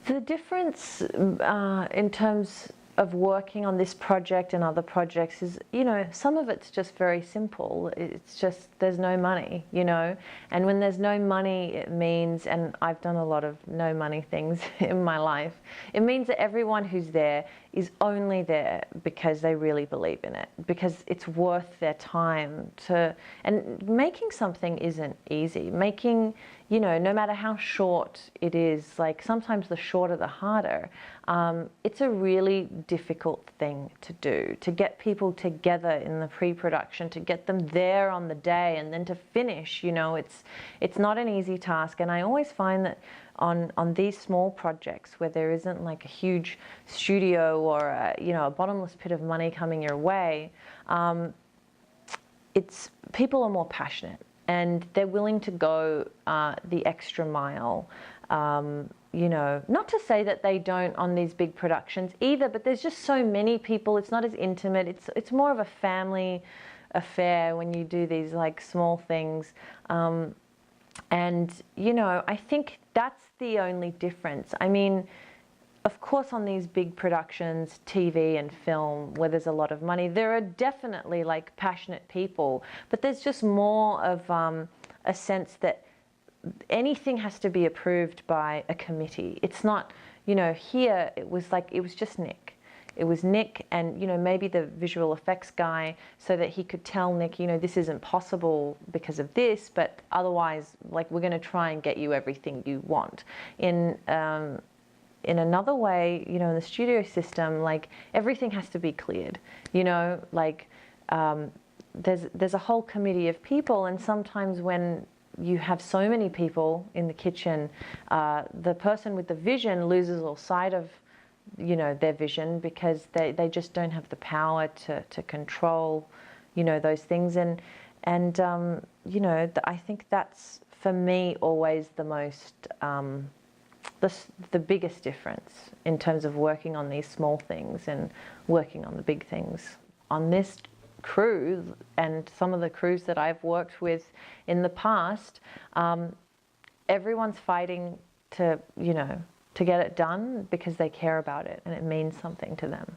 The difference in terms of working on this project and other projects is, you know, some of it's just very simple. It's just there's no money, you know, and when there's no money, it means, and I've done a lot of no money things in my life, it means that everyone who's there is only there because they really believe in it, because it's worth their time to, and making something isn't easy. Making, you know, no matter how short it is, like sometimes the shorter the harder, it's a really difficult thing to do, to get people together in the pre-production, to get them there on the day and then to finish, you know, it's not an easy task. And I always find that on these small projects where there isn't like a huge studio or a, you know, a bottomless pit of money coming your way, it's people are more passionate and they're willing to go the extra mile. You know, not to say that they don't on these big productions either, but there's just so many people. It's not as intimate. It's more of a family affair when you do these like small things. And, you know, I think that's the only difference. I mean, of course, on these big productions, TV and film, where there's a lot of money, there are definitely like passionate people, but there's just more of a sense that anything has to be approved by a committee. It's not, you know, here it was just Nick. It was Nick and, you know, maybe the visual effects guy, so that he could tell Nick, you know, this isn't possible because of this, but otherwise, like, we're going to try and get you everything you want. In another way, you know, in the studio system, like, everything has to be cleared, you know, like, there's a whole committee of people, and sometimes when you have so many people in the kitchen, the person with the vision loses all sight of, you know, their vision, because they just don't have the power to control, you know, those things. And you know, I think that's, for me, always the most, the biggest difference in terms of working on these small things and working on the big things. On this crew and some of the crews that I've worked with in the past, everyone's fighting to, you know, to get it done because they care about it and it means something to them.